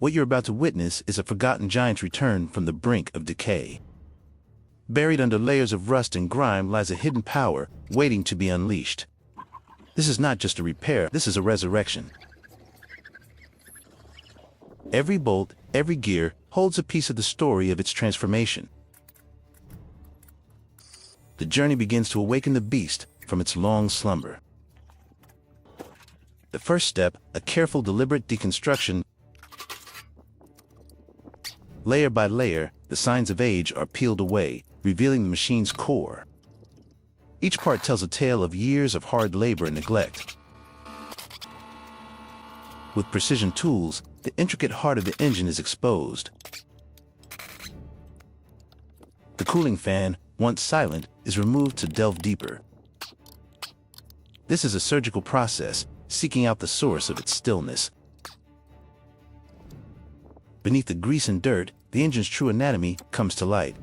What you're about to witness is a forgotten giant's return from the brink of decay. Buried under layers of rust and grime lies a hidden power waiting to be unleashed. This is not just a repair, this is a resurrection. Every bolt, every gear, holds a piece of the story of its transformation. The journey begins to awaken the beast from its long slumber. The first step, a careful, deliberate deconstruction. Layer by layer, the signs of age are peeled away, revealing the machine's core. Each part tells a tale of years of hard labor and neglect. With precision tools, the intricate heart of the engine is exposed. The cooling fan, once silent, is removed to delve deeper. This is a surgical process, seeking out the source of its stillness. Beneath the grease and dirt, the engine's true anatomy comes to light.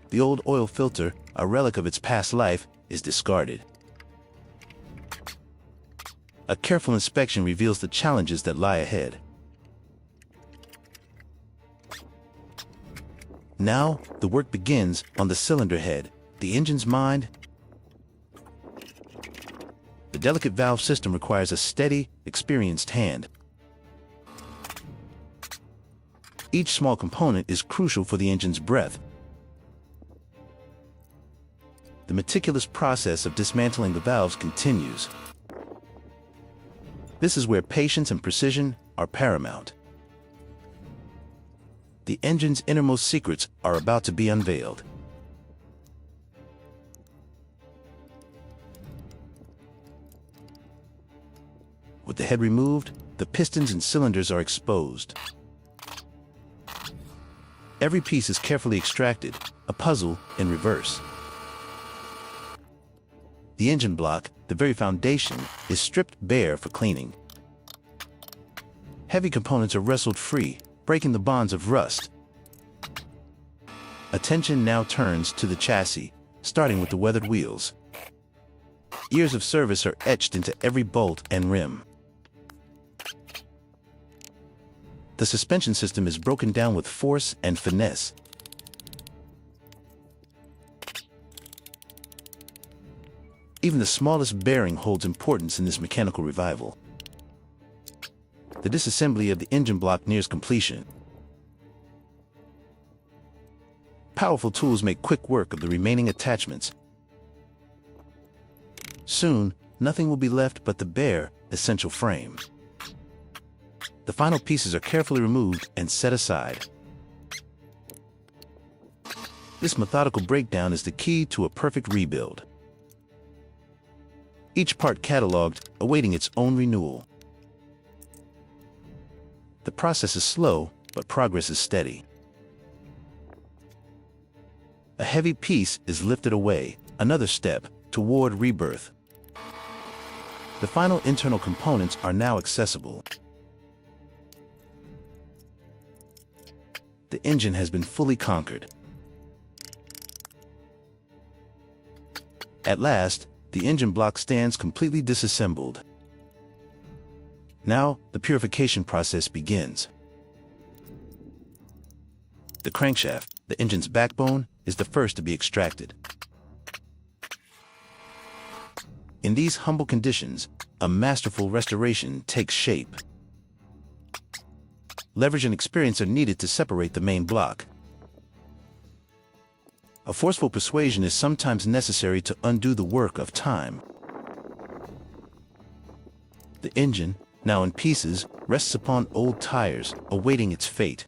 The old oil filter, a relic of its past life, is discarded. A careful inspection reveals the challenges that lie ahead. Now, the work begins on the cylinder head, the engine's mind. The delicate valve system requires a steady, experienced hand. Each small component is crucial for the engine's breath. The meticulous process of dismantling the valves continues. This is where patience and precision are paramount. The engine's innermost secrets are about to be unveiled. With the head removed, the pistons and cylinders are exposed. Every piece is carefully extracted, a puzzle in reverse. The engine block, the very foundation, is stripped bare for cleaning. Heavy components are wrestled free, breaking the bonds of rust. Attention now turns to the chassis, starting with the weathered wheels. Years of service are etched into every bolt and rim. The suspension system is broken down with force and finesse. Even the smallest bearing holds importance in this mechanical revival. The disassembly of the engine block nears completion. Powerful tools make quick work of the remaining attachments. Soon, nothing will be left but the bare, essential frame. The final pieces are carefully removed and set aside. This methodical breakdown is the key to a perfect rebuild. Each part cataloged, awaiting its own renewal. The process is slow, but progress is steady. A heavy piece is lifted away, another step toward rebirth. The final internal components are now accessible. The engine has been fully conquered. At last, the engine block stands completely disassembled. Now, the purification process begins. The crankshaft, the engine's backbone, is the first to be extracted. In these humble conditions, a masterful restoration takes shape. Leverage and experience are needed to separate the main block. A forceful persuasion is sometimes necessary to undo the work of time. The engine, now in pieces, rests upon old tires, awaiting its fate.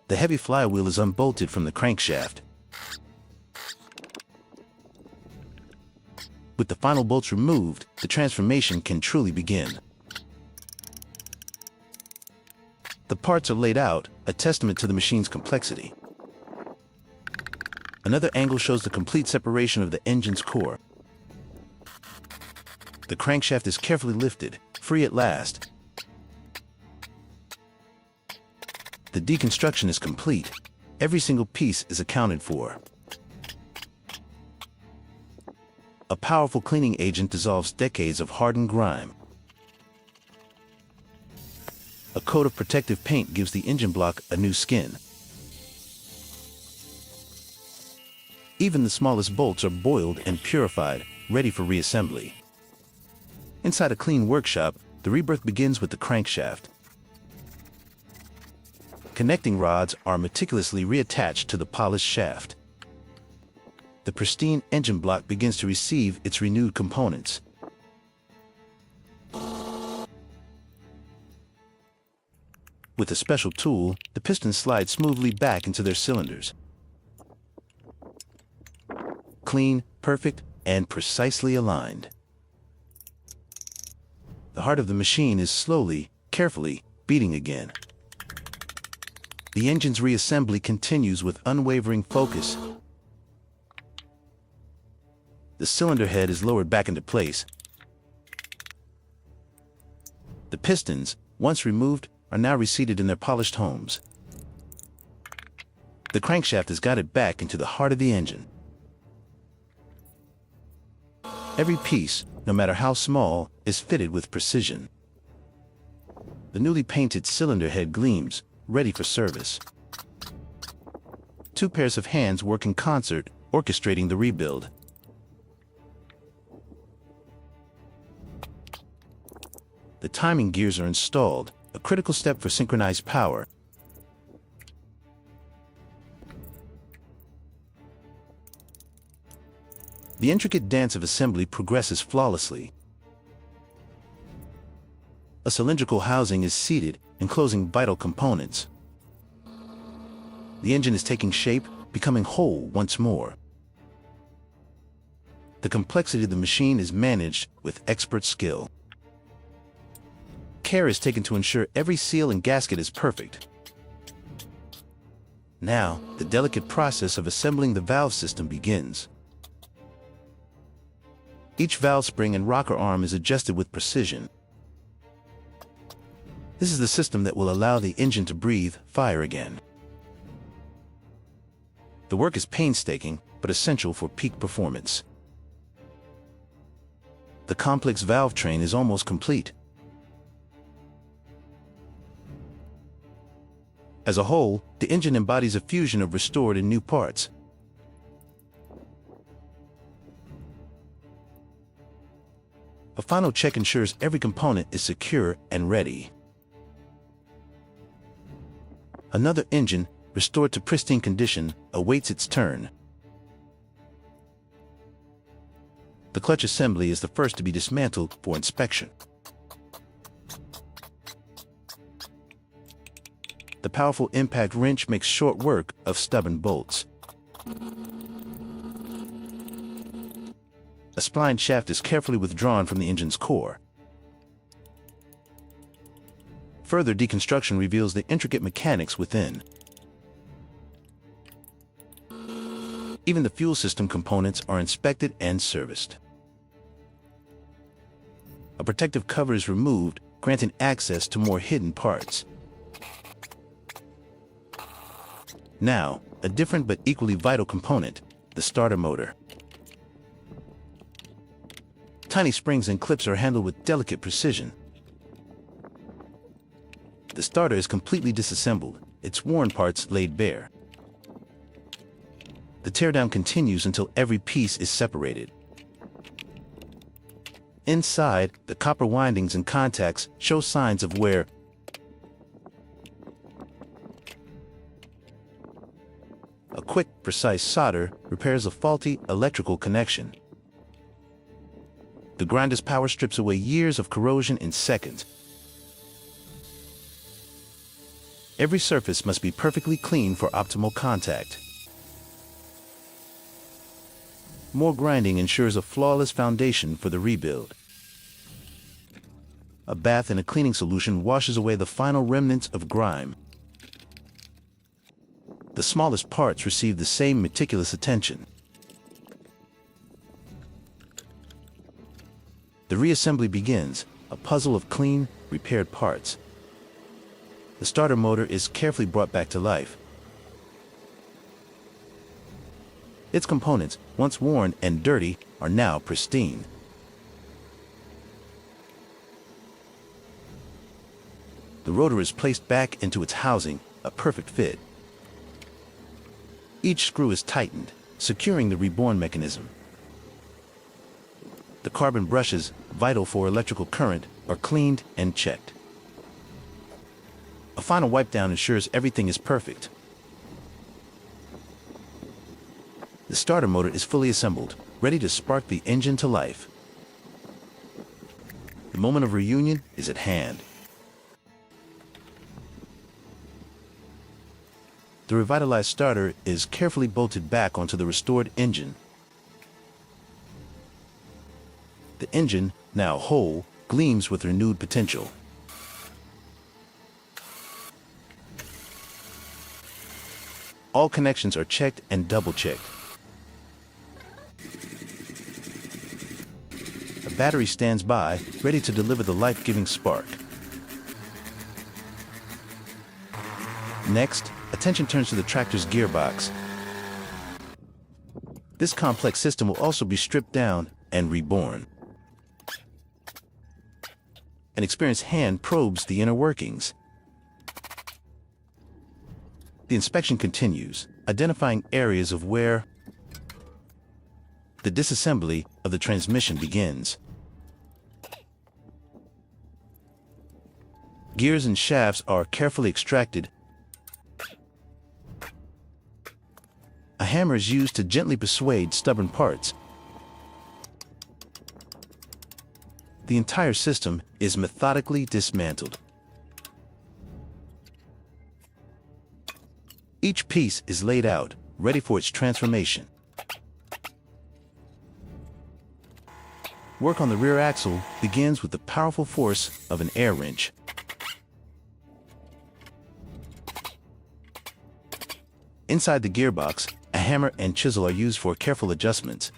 The heavy flywheel is unbolted from the crankshaft. With the final bolts removed, the transformation can truly begin. The parts are laid out, a testament to the machine's complexity. Another angle shows the complete separation of the engine's core. The crankshaft is carefully lifted, free at last. The deconstruction is complete. Every single piece is accounted for. A powerful cleaning agent dissolves decades of hardened grime. A coat of protective paint gives the engine block a new skin. Even the smallest bolts are boiled and purified, ready for reassembly. Inside a clean workshop, the rebirth begins with the crankshaft. Connecting rods are meticulously reattached to the polished shaft. The pristine engine block begins to receive its renewed components. With a special tool, the pistons slide smoothly back into their cylinders. Clean, perfect, and precisely aligned. The heart of the machine is slowly, carefully, beating again. The engine's reassembly continues with unwavering focus. The cylinder head is lowered back into place. The pistons, once removed, are now reseated in their polished homes. The crankshaft is guided back into the heart of the engine. Every piece, no matter how small, is fitted with precision. The newly painted cylinder head gleams, ready for service. Two pairs of hands work in concert, orchestrating the rebuild. The timing gears are installed, a critical step for synchronized power. The intricate dance of assembly progresses flawlessly. A cylindrical housing is seated, enclosing vital components. The engine is taking shape, becoming whole once more. The complexity of the machine is managed with expert skill. Care is taken to ensure every seal and gasket is perfect. Now, the delicate process of assembling the valve system begins. Each valve spring and rocker arm is adjusted with precision. This is the system that will allow the engine to breathe fire again. The work is painstaking, but essential for peak performance. The complex valve train is almost complete. As a whole, the engine embodies a fusion of restored and new parts. A final check ensures every component is secure and ready. Another engine, restored to pristine condition, awaits its turn. The clutch assembly is the first to be dismantled for inspection. The powerful impact wrench makes short work of stubborn bolts. A spline shaft is carefully withdrawn from the engine's core. Further deconstruction reveals the intricate mechanics within. Even the fuel system components are inspected and serviced. A protective cover is removed, granting access to more hidden parts. Now, a different but equally vital component, the starter motor. Tiny springs and clips are handled with delicate precision. The starter is completely disassembled, its worn parts laid bare. The teardown continues until every piece is separated. Inside, the copper windings and contacts show signs of wear. A quick, precise solder repairs a faulty electrical connection. The grinder's power strips away years of corrosion in seconds. Every surface must be perfectly clean for optimal contact. More grinding ensures a flawless foundation for the rebuild. A bath and a cleaning solution washes away the final remnants of grime. The smallest parts receive the same meticulous attention. The reassembly begins, a puzzle of clean, repaired parts. The starter motor is carefully brought back to life. Its components, once worn and dirty, are now pristine. The rotor is placed back into its housing, a perfect fit. Each screw is tightened, securing the reborn mechanism. The carbon brushes, vital for electrical current, are cleaned and checked. A final wipe down ensures everything is perfect. The starter motor is fully assembled, ready to spark the engine to life. The moment of reunion is at hand. The revitalized starter is carefully bolted back onto the restored engine. The engine, now whole, gleams with renewed potential. All connections are checked and double-checked. A battery stands by, ready to deliver the life-giving spark. Next, attention turns to the tractor's gearbox. This complex system will also be stripped down and reborn. An experienced hand probes the inner workings. The inspection continues, identifying areas of where the disassembly of the transmission begins. Gears and shafts are carefully extracted. A hammer is used to gently persuade stubborn parts. The entire system is methodically dismantled. Each piece is laid out, ready for its transformation. Work on the rear axle begins with the powerful force of an air wrench. Inside the gearbox, a hammer and chisel are used for careful adjustments.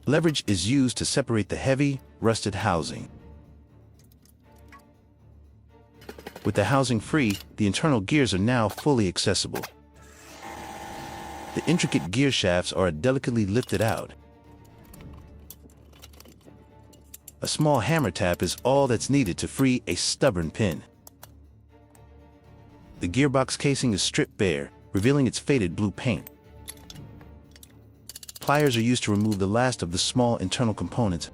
Leverage is used to separate the heavy, rusted housing. With the housing free, the internal gears are now fully accessible. The intricate gear shafts are delicately lifted out. A small hammer tap is all that's needed to free a stubborn pin. The gearbox casing is stripped bare, revealing its faded blue paint. Pliers are used to remove the last of the small internal components.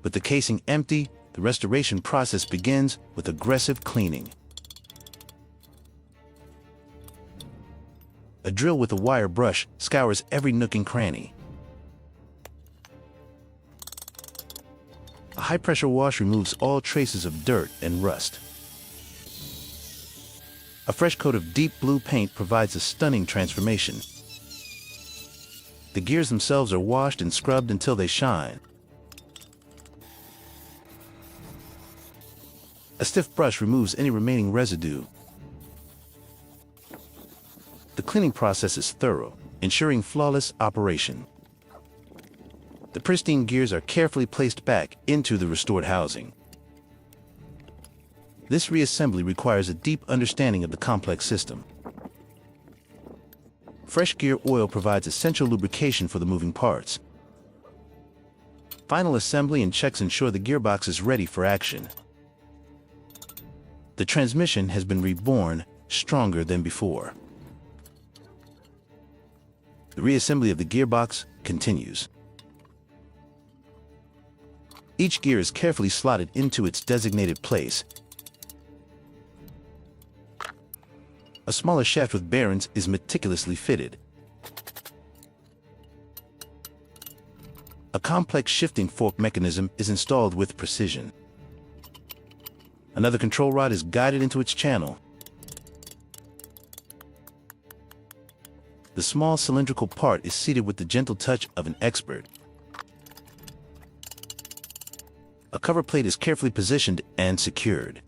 With the casing empty, the restoration process begins with aggressive cleaning. A drill with a wire brush scours every nook and cranny. A high-pressure wash removes all traces of dirt and rust. A fresh coat of deep blue paint provides a stunning transformation. The gears themselves are washed and scrubbed until they shine. A stiff brush removes any remaining residue. The cleaning process is thorough, ensuring flawless operation. The pristine gears are carefully placed back into the restored housing. This reassembly requires a deep understanding of the complex system. Fresh gear oil provides essential lubrication for the moving parts. Final assembly and checks ensure the gearbox is ready for action. The transmission has been reborn, stronger than before. The reassembly of the gearbox continues. Each gear is carefully slotted into its designated place. A smaller shaft with bearings is meticulously fitted. A complex shifting fork mechanism is installed with precision. Another control rod is guided into its channel. The small cylindrical part is seated with the gentle touch of an expert. A cover plate is carefully positioned and secured.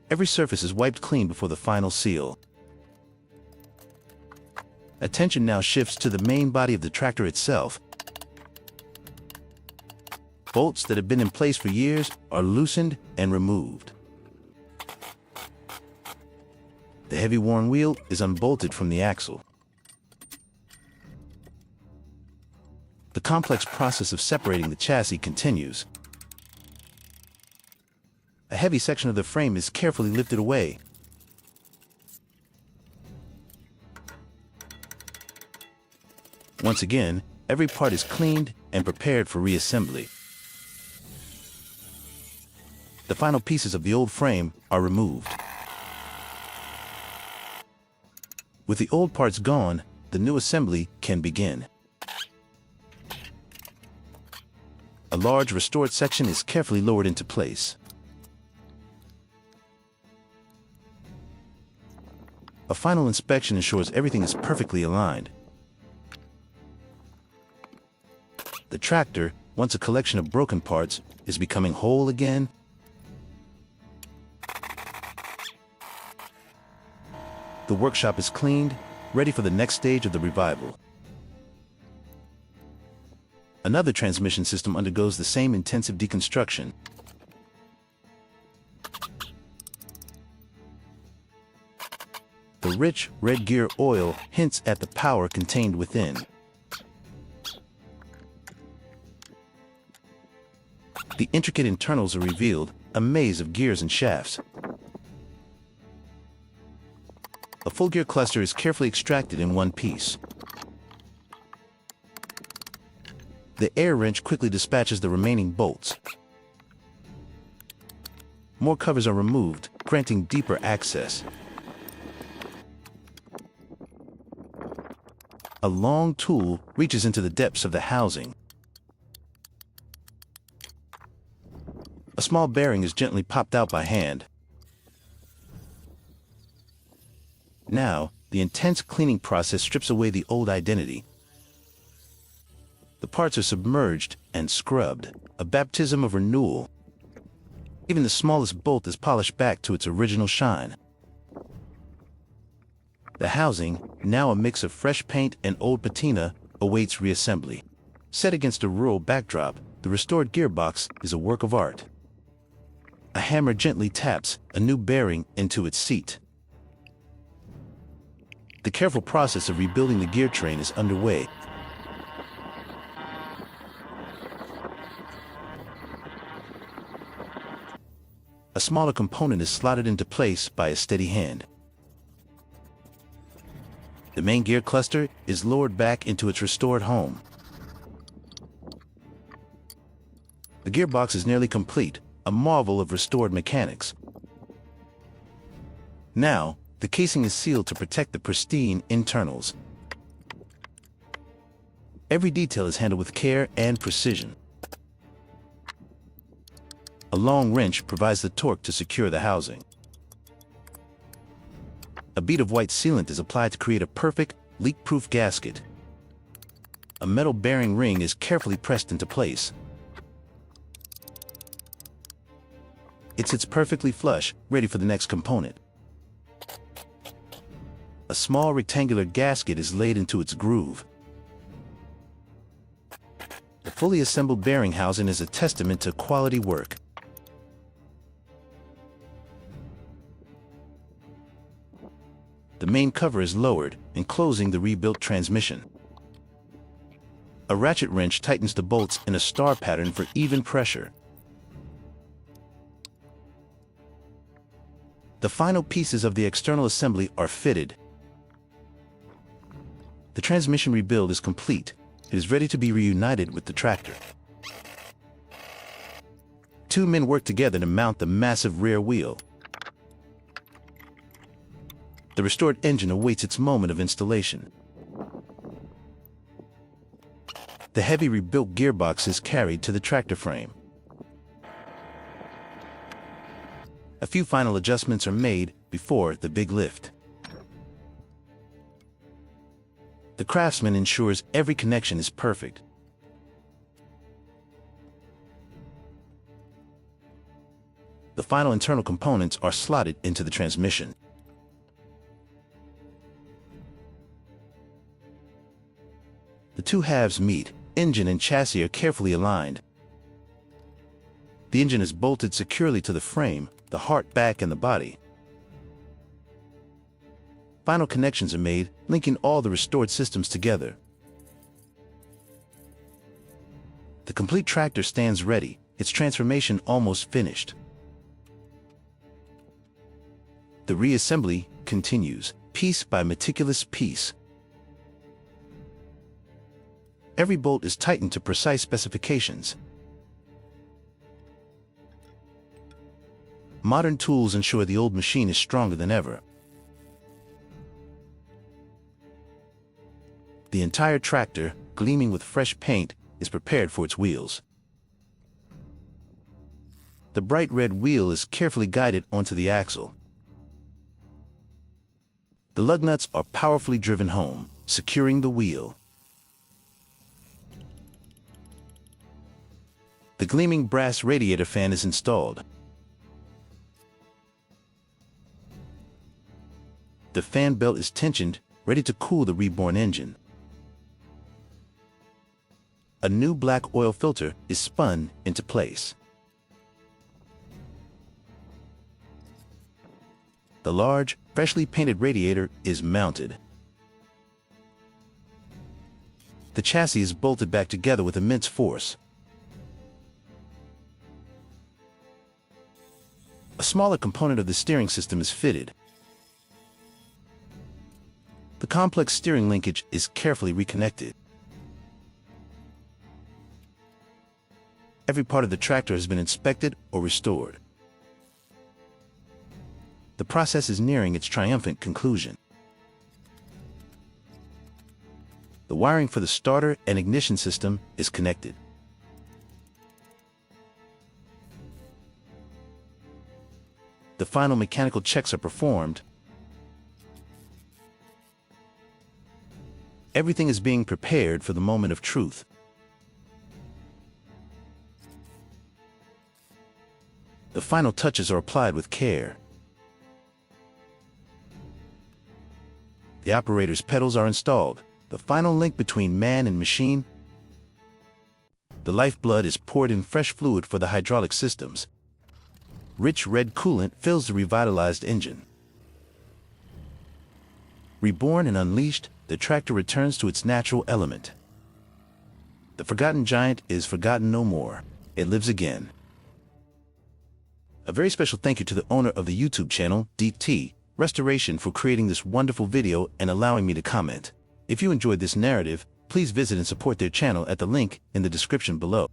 Every surface is wiped clean before the final seal. Attention now shifts to the main body of the tractor itself. Bolts that have been in place for years are loosened and removed. The heavy worn wheel is unbolted from the axle. The complex process of separating the chassis continues. A heavy section of the frame is carefully lifted away. Once again, every part is cleaned and prepared for reassembly. The final pieces of the old frame are removed. With the old parts gone, the new assembly can begin. A large restored section is carefully lowered into place. A final inspection ensures everything is perfectly aligned. The tractor, once a collection of broken parts, is becoming whole again. The workshop is cleaned, ready for the next stage of the revival. Another transmission system undergoes the same intensive deconstruction. The rich red gear oil hints at the power contained within. The intricate internals are revealed, a maze of gears and shafts. A full gear cluster is carefully extracted in one piece. The air wrench quickly dispatches the remaining bolts. More covers are removed, granting deeper access. A long tool reaches into the depths of the housing. A small bearing is gently popped out by hand. Now, the intense cleaning process strips away the old identity. The parts are submerged and scrubbed, a baptism of renewal. Even the smallest bolt is polished back to its original shine. The housing, now a mix of fresh paint and old patina, awaits reassembly. Set against a rural backdrop, the restored gearbox is a work of art. A hammer gently taps a new bearing into its seat. The careful process of rebuilding the gear train is underway. A smaller component is slotted into place by a steady hand. The main gear cluster is lowered back into its restored home. The gearbox is nearly complete, a marvel of restored mechanics. Now, the casing is sealed to protect the pristine internals. Every detail is handled with care and precision. A long wrench provides the torque to secure the housing. A bead of white sealant is applied to create a perfect, leak-proof gasket. A metal bearing ring is carefully pressed into place. It sits perfectly flush, ready for the next component. A small rectangular gasket is laid into its groove. The fully assembled bearing housing is a testament to quality work. The main cover is lowered, enclosing the rebuilt transmission. A ratchet wrench tightens the bolts in a star pattern for even pressure. The final pieces of the external assembly are fitted. The transmission rebuild is complete. It is ready to be reunited with the tractor. Two men work together to mount the massive rear wheel. The restored engine awaits its moment of installation. The heavy rebuilt gearbox is carried to the tractor frame. A few final adjustments are made before the big lift. The craftsman ensures every connection is perfect. The final internal components are slotted into the transmission. The two halves meet, engine and chassis are carefully aligned. The engine is bolted securely to the frame, the heart back and the body. final connections are made, linking all the restored systems together. The complete tractor stands ready, its transformation almost finished. The reassembly continues, piece by meticulous piece. Every bolt is tightened to precise specifications. Modern tools ensure the old machine is stronger than ever. The entire tractor, gleaming with fresh paint, is prepared for its wheels. The bright red wheel is carefully guided onto the axle. The lug nuts are powerfully driven home, securing the wheel. The gleaming brass radiator fan is installed. The fan belt is tensioned, ready to cool the reborn engine. A new black oil filter is spun into place. The large, freshly painted radiator is mounted. The chassis is bolted back together with immense force. A smaller component of the steering system is fitted. The complex steering linkage is carefully reconnected. Every part of the tractor has been inspected or restored. The process is nearing its triumphant conclusion. The wiring for the starter and ignition system is connected. The final mechanical checks are performed. Everything is being prepared for the moment of truth. The final touches are applied with care. The operator's pedals are installed, the final link between man and machine. The lifeblood is poured in fresh fluid for the hydraulic systems. Rich red coolant fills the revitalized engine. Reborn and unleashed, the tractor returns to its natural element. The forgotten giant is forgotten no more. It lives again. A very special thank you to the owner of the YouTube channel, Decay Resurrection, for creating this wonderful video and allowing me to comment. If you enjoyed this narrative, please visit and support their channel at the link in the description below.